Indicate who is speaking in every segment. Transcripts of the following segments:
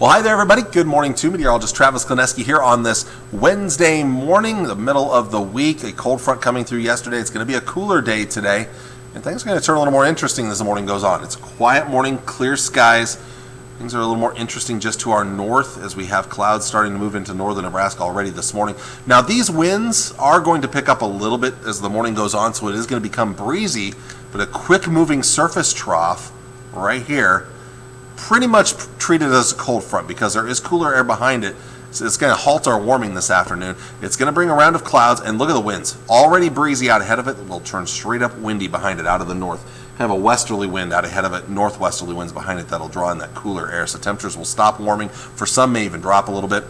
Speaker 1: Well, hi there, everybody. Good morning to meteorologist Travis Kleneski here on this Wednesday morning, the middle of the week. A cold front coming through yesterday. It's going to be a cooler day today, and things are going to turn a little more interesting as the morning goes on. It's a quiet morning, clear skies. Things are a little more interesting just to our north as we have clouds starting to move into northern Nebraska already this morning. Now, these winds are going to pick up a little bit as the morning goes on, so it is going to become breezy, but a quick moving surface trough right here pretty much treated as a cold front because there is cooler air behind it. So it's going to halt our warming this afternoon. It's going to bring a round of clouds, and look at the winds. Already breezy out ahead of it. It will turn straight up windy behind it out of the north. Have a westerly wind out ahead of it, northwesterly winds behind it that'll draw in that cooler air. So temperatures will stop warming. For some, may even drop a little bit.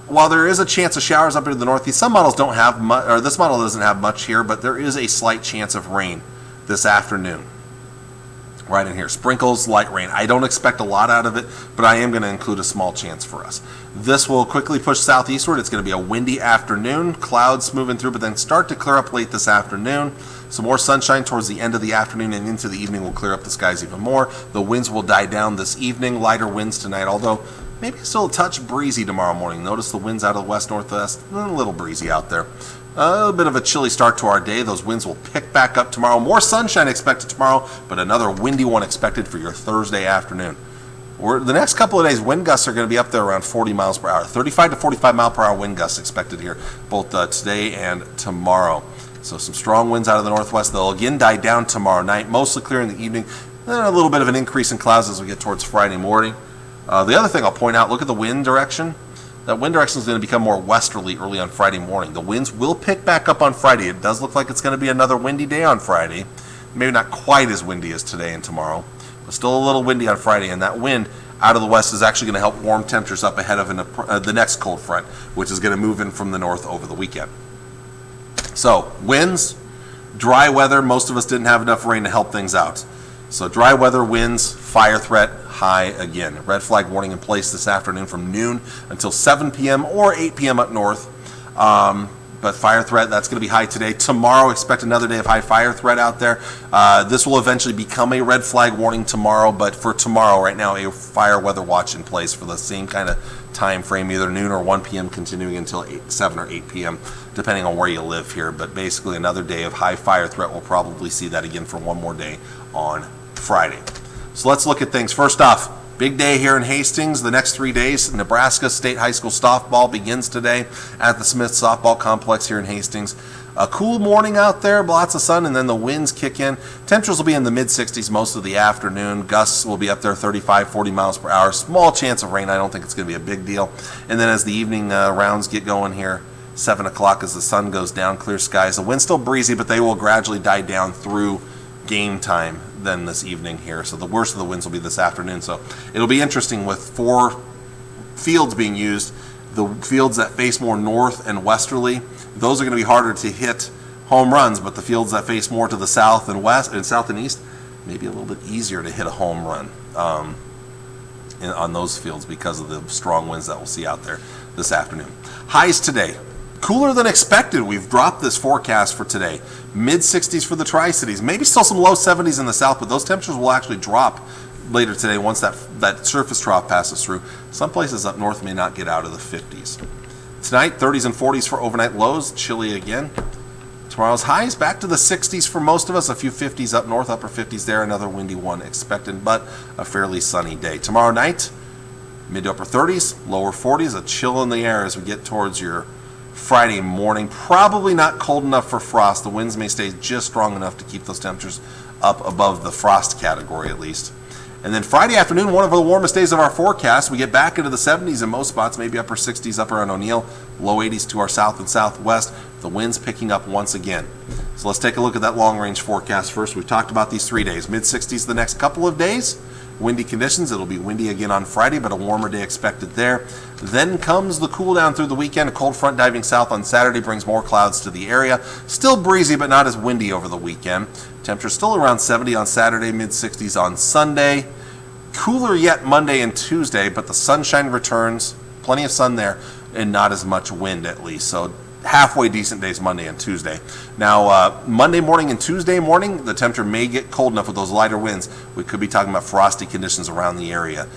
Speaker 1: While there is a chance of showers up into the northeast, some models don't have much, or this model doesn't have much here, but there is a slight chance of rain this afternoon. Right in here, sprinkles, light rain. I don't expect a lot out of it, but I am going to include a small chance for us. This will quickly push southeastward. It's going to be a windy afternoon, clouds moving through, but then start to clear up late this afternoon. Some more sunshine towards the end of the afternoon and into the evening will clear up the skies even more. The winds will die down this evening, lighter winds tonight, although maybe still a touch breezy tomorrow morning. Notice the winds out of the west-northwest, a little breezy out there. A little bit of a chilly start to our day. Those winds will pick back up tomorrow. More sunshine expected tomorrow, but another windy one expected for your Thursday afternoon. The next couple of days, wind gusts are going to be up there around 40 miles per hour. 35 to 45 mile per hour wind gusts expected here, both today and tomorrow. So some strong winds out of the northwest. They'll again die down tomorrow night, mostly clear in the evening. Then a little bit of an increase in clouds as we get towards Friday morning. The other thing I'll point out, look at the wind direction. That wind direction is going to become more westerly early on Friday morning. The winds will pick back up on Friday. It does look like it's going to be another windy day on Friday. Maybe not quite as windy as today and tomorrow, but still a little windy on Friday. And that wind out of the west is actually going to help warm temperatures up ahead of the next cold front, which is going to move in from the north over the weekend. So winds, dry weather. Most of us didn't have enough rain to help things out. So dry weather, winds, fire threat, high again. Red flag warning in place this afternoon from noon until 7 p.m. or 8 p.m. up north. But fire threat, that's going to be high today. Tomorrow, expect another day of high fire threat out there. This will eventually become a red flag warning tomorrow, but for tomorrow, right now, a fire weather watch in place for the same kind of time frame, either noon or 1 p.m., continuing until 7 or 8 p.m., depending on where you live here. But basically, another day of high fire threat. We'll probably see that again for one more day on Friday. So let's look at things. First off, big day here in Hastings. The next 3 days, Nebraska State High School softball begins today at the Smith Softball Complex here in Hastings. A cool morning out there, lots of sun, and then the winds kick in. Temperatures will be in the mid-60s most of the afternoon. Gusts will be up there 35, 40 miles per hour. Small chance of rain. I don't think it's going to be a big deal. And then as the evening rounds get going here, 7 o'clock as the sun goes down, clear skies. The wind's still breezy, but they will gradually die down through game time then this evening here. So the worst of the winds will be this afternoon. So it'll be interesting with 4 fields being used. The fields that face more north and westerly, those are going to be harder to hit home runs, but the fields that face more to the south and west and south and east, maybe a little bit easier to hit a home run on those fields because of the strong winds that we'll see out there this afternoon. Highs today. Cooler than expected. We've dropped this forecast for today. Mid-60s for the Tri-Cities. Maybe still some low 70s in the south, but those temperatures will actually drop later today once that surface trough passes through. Some places up north may not get out of the 50s. Tonight, 30s and 40s for overnight lows. Chilly again. Tomorrow's highs back to the 60s for most of us. A few 50s up north, upper 50s there. Another windy one expected, but a fairly sunny day. Tomorrow night, mid to upper 30s, lower 40s. A chill in the air as we get towards your Friday morning. Probably not cold enough for frost. The winds may stay just strong enough to keep those temperatures up above the frost category at least. And then Friday afternoon, one of the warmest days of our forecast. We get back into the 70s in most spots, maybe upper 60s up around O'Neill, low 80s to our south and southwest. The winds picking up once again. So let's take a look at that long-range forecast first. We've talked about these 3 days. Mid-60s the next couple of days. Windy conditions. It'll be windy again on Friday, but a warmer day expected there. Then comes the cool down through the weekend. A cold front diving south on Saturday brings more clouds to the area. Still breezy, but not as windy over the weekend. Temperature still around 70 on Saturday, mid-60s on Sunday. Cooler yet Monday and Tuesday, but the sunshine returns. Plenty of sun there, and not as much wind at least. So halfway decent days Monday and Tuesday. Now, Monday morning and Tuesday morning, the temperature may get cold enough with those lighter winds. We could be talking about frosty conditions around the area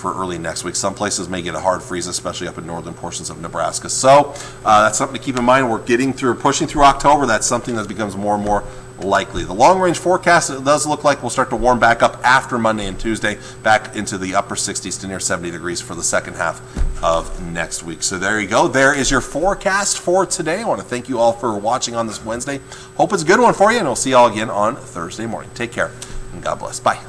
Speaker 1: for early next week. Some places may get a hard freeze, especially up in northern portions of Nebraska. So that's something to keep in mind. We're pushing through October. That's something that becomes more and more likely. The long-range forecast, it does look like we'll start to warm back up after Monday and Tuesday, back into the upper 60s to near 70 degrees for the second half of next week. So there you go. There is your forecast for today. I want to thank you all for watching on this Wednesday. Hope it's a good one for you, and we'll see you all again on Thursday morning. Take care, and God bless. Bye.